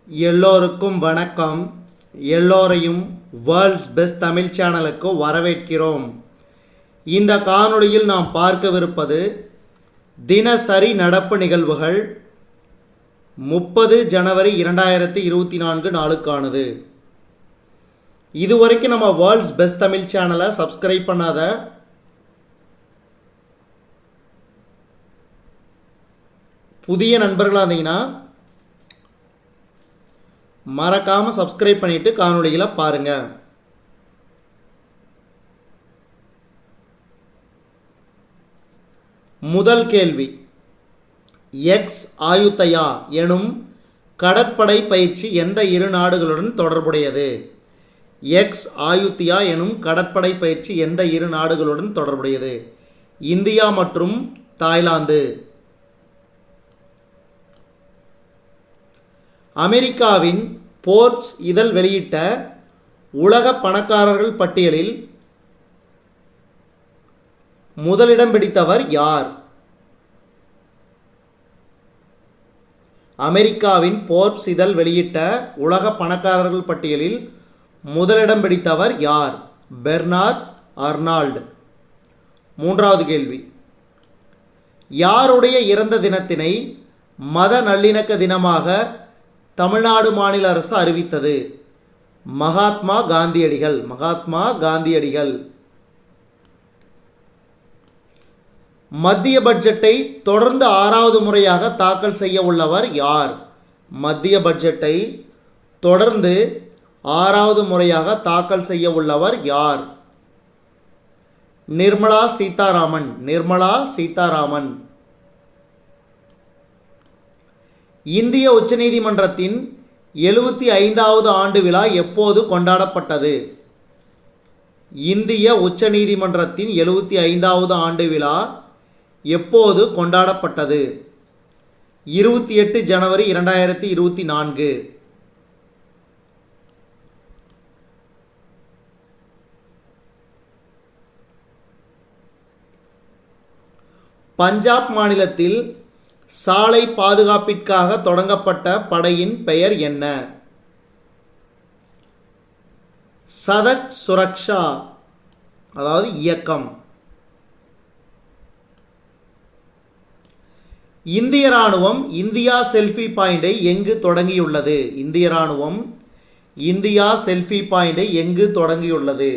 எல்லோருக்கும் வணக்கம். எல்லோரையும் வேர்ல்ட்ஸ் பெஸ்ட் தமிழ் சேனலுக்கு வரவேற்கிறோம். இந்த காணொளியில் நாம் பார்க்கவிருப்பது தினசரி நடப்பு நிகழ்வுகள் 30 ஜனவரி 2024 நாளுக்கானது. இதுவரைக்கும் நம்ம வேர்ல்ட்ஸ் பெஸ்ட் தமிழ் சேனலை சப்ஸ்கிரைப் பண்ணாத புதிய நண்பர்களாக இருந்தீங்கன்னா மறக்காமல் சப்ஸ்கிரைப் பண்ணிவிட்டு காணொளிகளை பாருங்கள். முதல் கேள்வி, எக்ஸ் ஆயுத்தயா எனும் கடற்படை பயிற்சி எந்த இரு நாடுகளுடன் தொடர்புடையது? எக்ஸ் ஆயுத்தியா எனும் கடற்படை பயிற்சி எந்த இரு நாடுகளுடன் தொடர்புடையது? இந்தியா மற்றும் தாய்லாந்து. அமெரிக்காவின் போர்ப்ஸ் இதழ் வெளியிட்ட உலக பணக்காரர்கள் பட்டியலில் முதலிடம் பிடித்தவர் யார்? அமெரிக்காவின் போர்ப்ஸ் இதழ் வெளியிட்ட உலக பணக்காரர்கள் பட்டியலில் முதலிடம் பிடித்தவர் யார்? Bernard Arnault. மூன்றாவது கேள்வி, யாருடைய இறந்த தினத்தினை மத நல்லிணக்க தினமாக தமிழ்நாடு மாநில அரசு அறிவித்தது? மகாத்மா காந்தியடிகள். மகாத்மா காந்தியடிகள். மத்திய பட்ஜெட்டை தொடர்ந்து 6வது முறையாக தாக்கல் செய்ய உள்ளவர் யார்? மத்திய பட்ஜெட்டை தொடர்ந்து 6வது முறையாக தாக்கல் செய்ய உள்ளவர் யார்? நிர்மலா சீதாராமன். நிர்மலா சீதாராமன். இந்திய உச்சநீதிமன்றத்தின் 75வது ஆண்டு விழா எப்போது கொண்டாடப்பட்டது? இந்திய உச்சநீதிமன்றத்தின் 75வது ஆண்டு விழா எப்போது கொண்டாடப்பட்டது? 28 ஜனவரி 2024. பஞ்சாப் மாநிலத்தில் சாலை பாதுகாப்பிற்காக தொடங்கப்பட்ட படையின் பெயர் என்ன? சதக் சுரக்ஷா, அதாவது இயக்கம். இந்திய இராணுவம் இந்தியா செல்ஃபி பாயிண்டை எங்கு தொடங்கியுள்ளது? இந்திய இராணுவம் இந்தியா செல்ஃபி பாயிண்டை எங்கு தொடங்கியுள்ளது?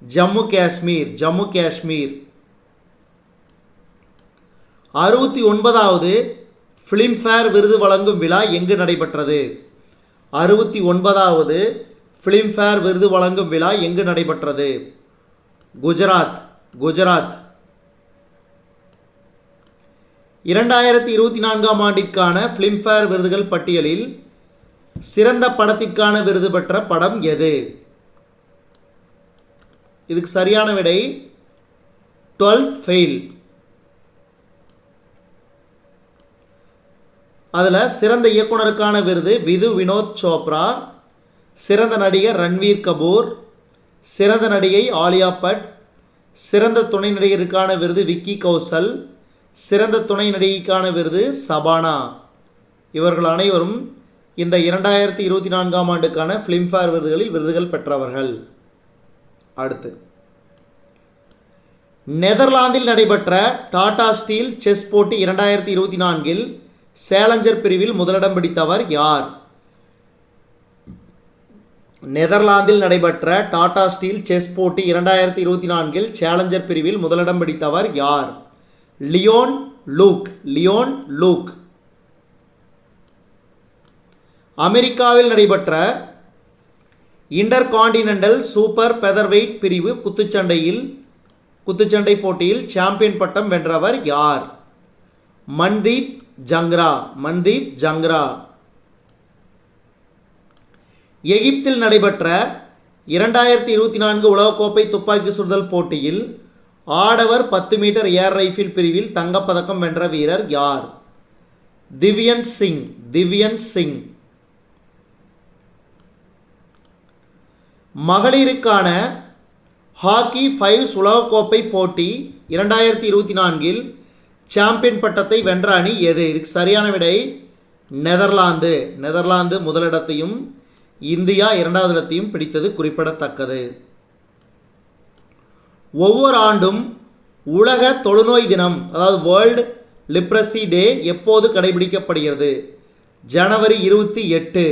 ஜம்மு காஷ்மீர். ஜம்மு காஷ்மீர். 69வது ஃபிலிம்ஃபேர் விருது வழங்கும் விழா எங்கு நடைபெற்றது? 69வது ஃபிலிம்ஃபேர் விருது வழங்கும் விழா எங்கு நடைபெற்றது? குஜராத். குஜராத். 2024ஆம் ஆண்டிற்கான ஃபிலிம்ஃபேர் விருதுகள் பட்டியலில் சிறந்த படத்திற்கான விருது பெற்ற படம் எது? இதுக்கு சரியான விடை 12th ஃபெயில். அதில் சிறந்த இயக்குனருக்கான விருது வினோத் சோப்ரா, சிறந்த நடிகர் ரன்வீர் கபூர், சிறந்த நடிகை ஆலியா பட், சிறந்த துணை நடிகருக்கான விருது விக்கி கௌசல், சிறந்த துணை நடிகைக்கான விருது சபானா. இவர்கள் அனைவரும் இந்த 2024ஆம் ஆண்டுக்கான ஃபிலிம்ஃபேர் விருதுகளில் விருதுகள் பெற்றவர்கள். அடுத்து, நெதர்லாந்தில் நடைபெற்ற டாடா ஸ்டீல் செஸ் போட்டி 2024இல் சேலஞ்சர் பிரிவில் முதலிடம் பிடித்தவர் யார்? நெதர்லாந்தில் நடைபெற்ற டாடா ஸ்டீல் செஸ் போட்டி 2024இல் சேலஞ்சர் பிரிவில் முதலிடம் பிடித்தவர் யார்? Leon Luke. Leon Luke. அமெரிக்காவில் நடைபெற்ற இன்டர்கான்டினென்டல் சூப்பர் ஃபெதர்வெயிட் பிரிவு குத்துச்சண்டை போட்டியில் சாம்பியன் பட்டம் வென்றவர் யார்? மன்தீப் ஜங்ரா. மன்தீப் ஜங்ரா. எகிப்தில் நடைபெற்ற 2024 உலகக்கோப்பை துப்பாக்கி சுடுதல் போட்டியில் ஆடவர் 10 மீட்டர் ஏர் ரைஃபிள் பிரிவில் தங்கப்பதக்கம் வென்ற வீரர் யார்? திவ்யன் சிங். திவ்யன் சிங். மகளிருக்கான ஹாக்கி 5 உலகக்கோப்பை போட்டி 2024இல் சாம்பியன் பட்டத்தை வென்ற அணி எது? இதுக்கு சரியான விடை நெதர்லாந்து முதலிடத்தையும் இந்தியா இரண்டாவது இடத்தையும் பிடித்தது குறிப்பிடத்தக்கது. ஒவ்வொரு ஆண்டும் உலக தொழுநோய் தினம், அதாவது வேர்ல்டு லிப்ரசி டே எப்போது கடைபிடிக்கப்படுகிறது? ஜனவரி 28.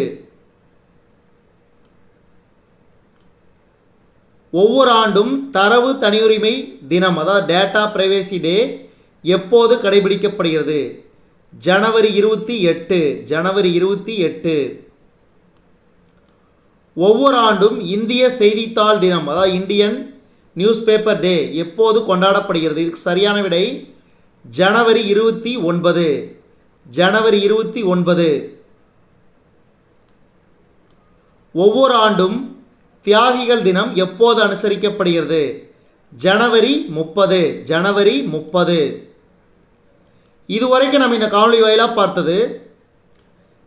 ஒவ்வொரு ஆண்டும் தரவு தனியுரிமை தினம், அதாவது டேட்டா பிரைவேசி டே எப்போது கடைபிடிக்கப்படுகிறது? ஜனவரி 28. ஒவ்வொரு ஆண்டும் இந்திய செய்தித்தாள் தினம், அதாவது இந்தியன் நியூஸ் பேப்பர் டே எப்போது கொண்டாடப்படுகிறது? இதுக்கு சரியான விடை ஜனவரி 29. ஒவ்வொரு ஆண்டும் தியாகிகள் தினம் எப்போது அனுசரிக்கப்படுகிறது? ஜனவரி 30. இதுவரைக்கும் நம்ம இந்த காணொளி வாயிலாக பார்த்தது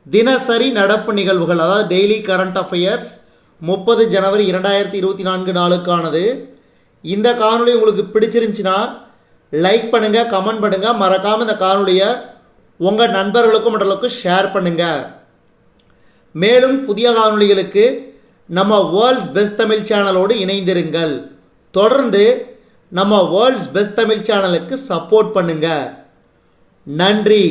தினசரி நடப்பு நிகழ்வுகள், அதாவது டெய்லி கரண்ட் அஃபேர்ஸ் 30 ஜனவரி 2024 நாளுக்கானது. இந்த காணொளி உங்களுக்கு பிடிச்சிருந்துச்சுன்னா லைக் பண்ணுங்கள், கமெண்ட் பண்ணுங்கள், மறக்காமல் இந்த காணொளியை உங்கள் நண்பர்களுக்கும் மற்றவர்களுக்கும் ஷேர் பண்ணுங்கள். மேலும் புதிய காணொளிகளுக்கு நம்ம வேர்ல்ட்ஸ் பெஸ்ட் தமிழ் சேனலோடு இணைந்திருங்கள். தொடர்ந்து நம்ம வேர்ல்ட்ஸ் பெஸ்ட் தமிழ் சேனலுக்கு சப்போர்ட் பண்ணுங்கள். நன்றி.